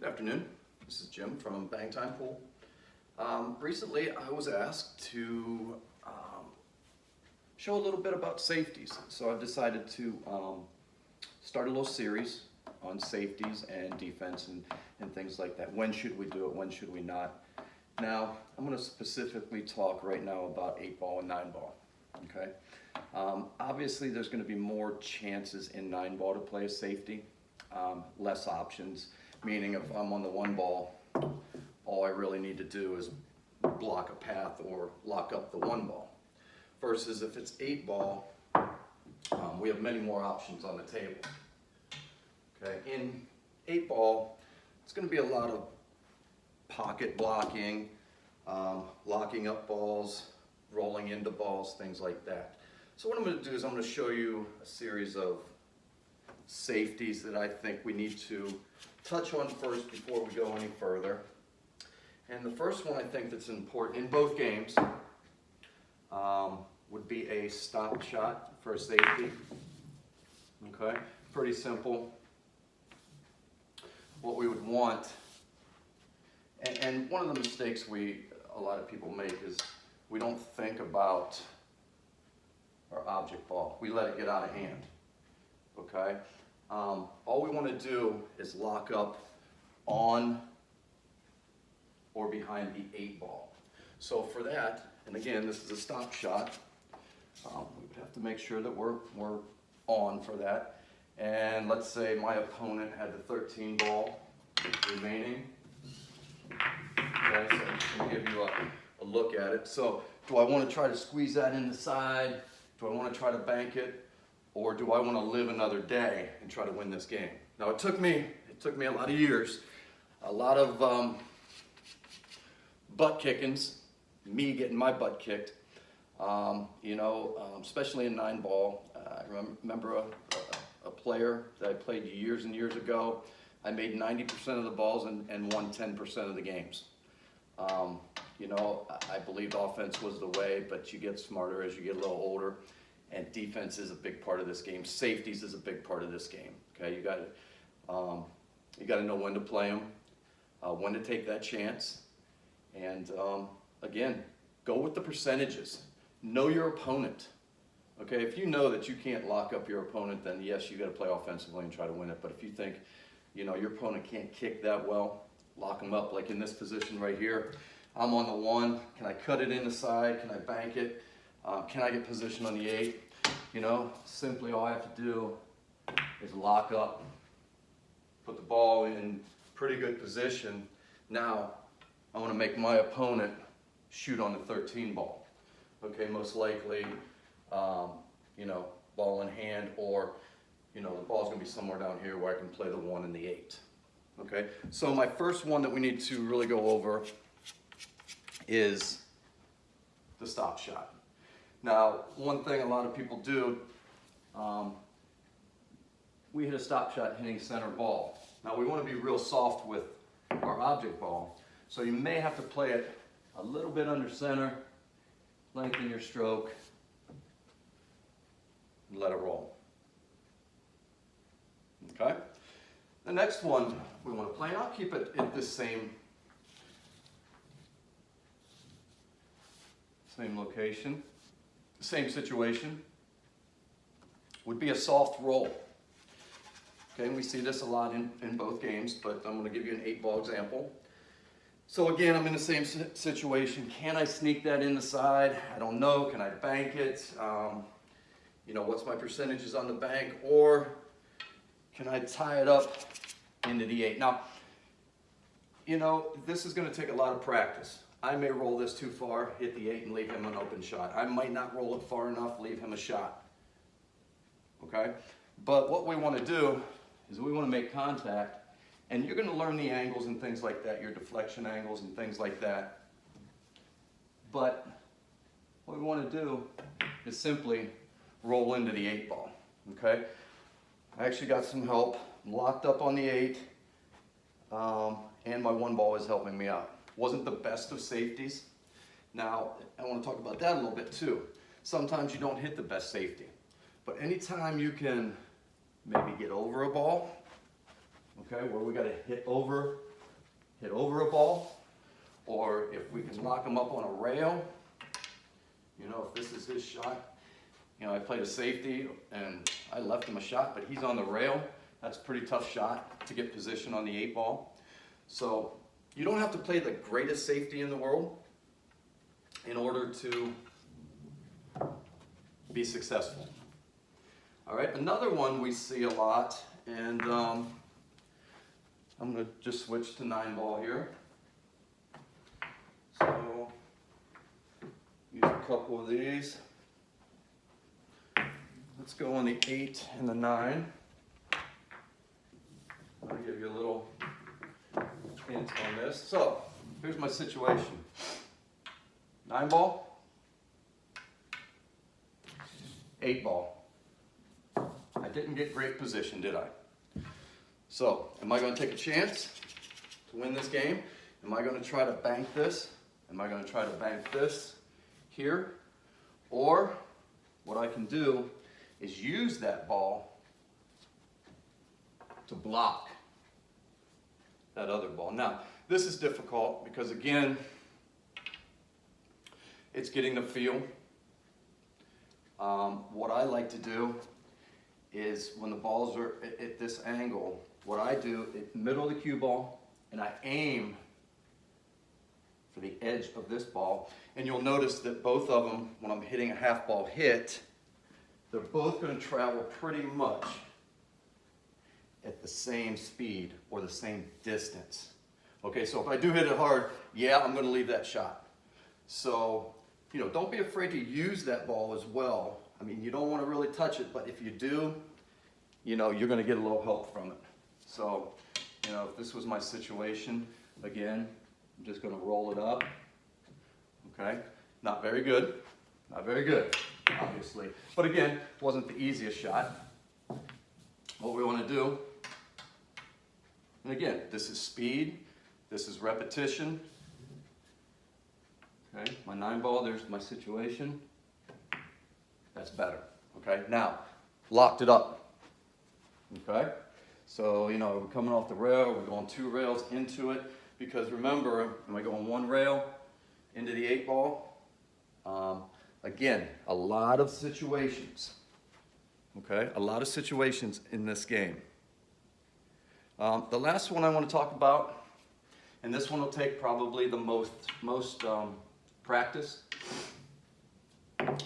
afternoon. This is Jim from Bang Time Pool. Recently I was asked to show a little bit about safeties. So I've decided to start a little series on safeties and defense and things like that. When should we do it? When should we not? Now, I'm going to specifically talk right now about 8-ball and 9-ball. Okay. Obviously, there's going to be more chances in 9-ball to play a safety, less options. Meaning, if I'm on the 1-ball, all I really need to do is block a path or lock up the 1-ball. Versus if it's 8-ball, we have many more options on the table. Okay. In 8-ball, it's going to be a lot of pocket blocking, locking up balls, rolling into balls, things like that. So what I'm going to do is I'm going to show you a series of safeties that I think we need to touch on first before we go any further. And the first one I think that's important in both games would be a stop shot for a safety. Okay, pretty simple. What we would want, and one of the mistakes a lot of people make is we don't think about our object ball. We let it get out of hand. Okay. All we want to do is lock up on or behind the 8-ball. So for that, and again, this is a stop shot. We would have to make sure that we're on for that. And let's say my opponent had the 13-ball remaining. Okay, so I'm going to give you a look at it. So do I want to try to squeeze that in the side? Do I want to try to bank it? Or do I want to live another day and try to win this game? Now it took me a lot of years, a lot of butt kickings, me getting my butt kicked. Especially in 9-ball. I remember a player that I played years and years ago. I made 90% of the balls and won 10% of the games. I believed offense was the way, but you get smarter as you get a little older. And defense is a big part of this game. Safeties is a big part of this game. Okay, you got to know when to play them, when to take that chance, and again, go with the percentages. Know your opponent. Okay, if you know that you can't lock up your opponent, then yes, you got to play offensively and try to win it. But if you think, your opponent can't kick that well, lock them up. Like in this position right here, I'm on the 1. Can I cut it in the side? Can I bank it? Can I get position on the 8? Simply all I have to do is lock up, put the ball in pretty good position. Now, I want to make my opponent shoot on the 13-ball. Okay, most likely, ball in hand, or, the ball's going to be somewhere down here where I can play the 1 and the 8. Okay, so my first one that we need to really go over is the stop shot. Now, one thing a lot of people do, we hit a stop shot hitting center ball. Now, we want to be real soft with our object ball, so you may have to play it a little bit under center, lengthen your stroke, and let it roll. Okay? The next one we want to play, and I'll keep it at this same location. Same situation, would be a soft roll. Okay, and we see this a lot in both games, but I'm going to give you an 8-ball example. So again, I'm in the same situation. Can I sneak that in the side? I don't know. Can I bank it? What's my percentages on the bank? Or can I tie it up into the 8? Now, this is going to take a lot of practice. I may roll this too far, hit the 8 and leave him an open shot. I might not roll it far enough, leave him a shot. Okay? But what we want to do is we want to make contact, and you're going to learn the angles and things like that, your deflection angles and things like that. But what we want to do is simply roll into the 8-ball. Okay? I actually got some help. I'm locked up on the 8, and my 1-ball is helping me out. Wasn't the best of safeties. Now, I want to talk about that a little bit too. Sometimes you don't hit the best safety. But anytime you can maybe get over a ball, okay, where we got to hit over hit over a ball, or if we can lock him up on a rail. You know, if this is his shot, you know, I played a safety and I left him a shot, but he's on the rail. That's a pretty tough shot to get position on the 8-ball. So you don't have to play the greatest safety in the world in order to be successful. All right, another one we see a lot, and I'm going to just switch to 9-ball here. So use a couple of these. Let's go on the 8 and the 9. I'll give you a little hint on this. So here's my situation. 9-ball, 8-ball. I didn't get great position, did I? So, am I going to take a chance to win this game? Am I going to try to bank this? Am I going to try to bank this here? Or what I can do is use that ball to block that other ball. Now, this is difficult because, again, it's getting the feel. What I like to do is when the balls are at this angle, what I do is middle of the cue ball, and I aim for the edge of this ball. And you'll notice that both of them, when I'm hitting a half ball hit, they're both going to travel pretty much at the same speed or the same distance. Okay, so if I do hit it hard, yeah, I'm going to leave that shot. So, you know, don't be afraid to use that ball as well. I mean, you don't want to really touch it, but if you do, you know, you're going to get a little help from it. So, you know, if this was my situation, again, I'm just going to roll it up. Okay, not very good. Not very good, obviously. But again, wasn't the easiest shot. What we want to do, and again, this is speed, this is repetition. Okay, my 9-ball, there's my situation. That's better. Okay, now, locked it up. Okay, so, you know, we're coming off the rail, we're going 2 rails into it, because remember, am I going 1 rail into the 8-ball? Again, a lot of situations. Okay, a lot of situations in this game. The last one I want to talk about, and this one will take probably the most practice,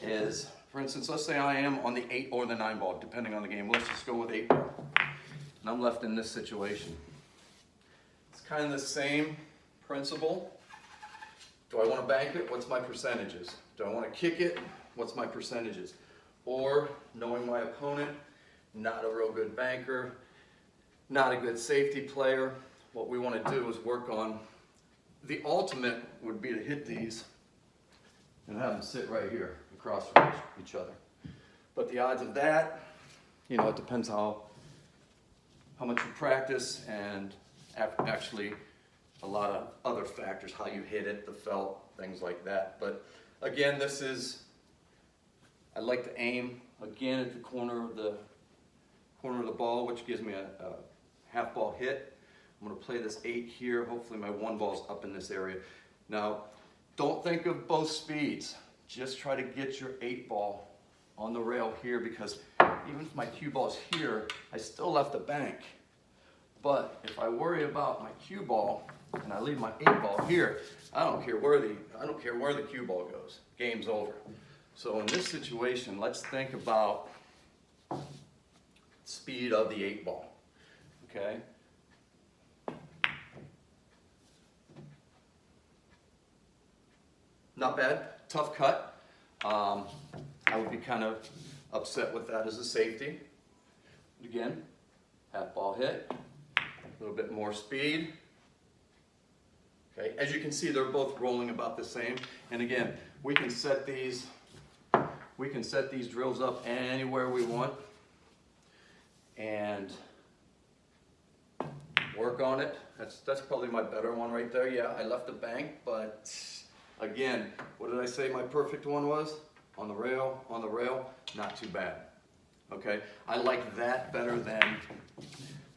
is, for instance, let's say I am on the 8 or the 9-ball, depending on the game. Let's just go with 8-ball. And I'm left in this situation. It's kind of the same principle. Do I want to bank it? What's my percentages? Do I want to kick it? What's my percentages? Or, knowing my opponent, not a real good banker, not a good safety player, what we want to do is work on, the ultimate would be to hit these and have them sit right here across from each other. But the odds of that, you know, it depends how much you practice, and actually a lot of other factors, how you hit it, the felt, things like that. But again, this is, I like to aim again at the corner of the ball, which gives me a half ball hit. I'm going to play this 8 here. Hopefully my 1 ball's up in this area. Now, don't think of both speeds. Just try to get your 8 ball on the rail here, because even if my cue ball's here, I still left the bank. But if I worry about my cue ball and I leave my 8 ball here, I don't care where the cue ball goes. Game's over. So in this situation, let's think about speed of the 8 ball. Okay? Not bad. Tough cut. I would be kind of upset with that as a safety. But again, half ball hit, a little bit more speed. Okay, as you can see, they're both rolling about the same. And again, we can set these drills up anywhere we want and work on it. That's probably my better one right there. Yeah, I left the bank, but again, what did I say my perfect one was? On the rail, not too bad. Okay, I like that better than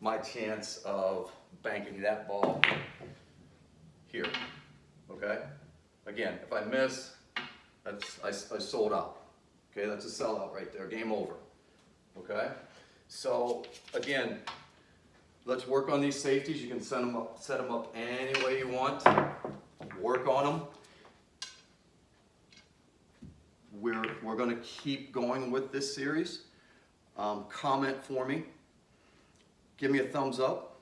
my chance of banking that ball here, okay? Again, if I miss, I sold out, okay? That's a sellout right there, game over, okay? So again, let's work on these safeties. You can set them up any way you want. Work on them. We're going to keep going with this series. Comment for me. Give me a thumbs up.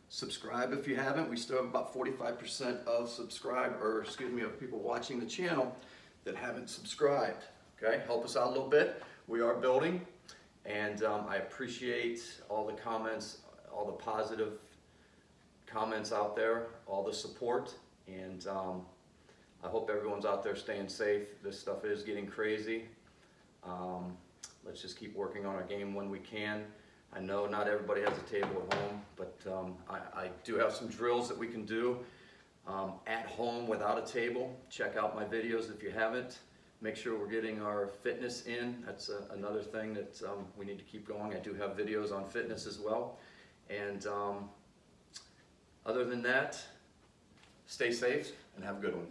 Subscribe if you haven't. We still have about 45% of people watching the channel that haven't subscribed. Okay, help us out a little bit. We are building, and I appreciate all the comments, all the positive comments out there, all the support, and I hope everyone's out there staying safe. This stuff is getting crazy. Let's just keep working on our game when we can. I know not everybody has a table at home, but I do have some drills that we can do at home without a table. Check out my videos if you haven't. Make sure we're getting our fitness in. That's another thing that we need to keep going. I do have videos on fitness as well. And other than that, stay safe and have a good one.